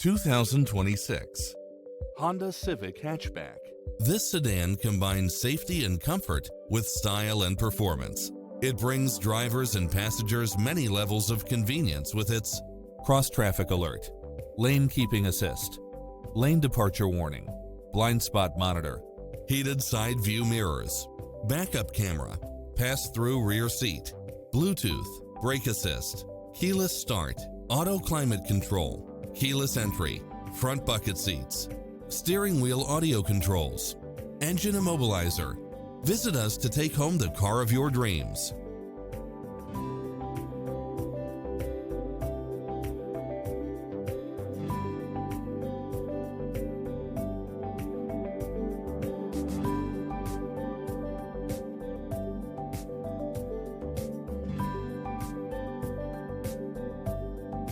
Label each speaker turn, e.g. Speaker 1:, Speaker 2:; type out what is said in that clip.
Speaker 1: 2026
Speaker 2: Honda Civic Hatchback.
Speaker 1: This sedan combines safety and comfort with style and performance. It brings drivers and passengers many levels of convenience with its cross-traffic alert, lane keeping assist, lane departure warning, blind spot monitor, heated side view mirrors, backup camera, pass-through rear seat, Bluetooth, brake assist, keyless start, auto climate control, keyless entry, front bucket seats, steering wheel audio controls, engine immobilizer. Visit us to take home the car of your dreams.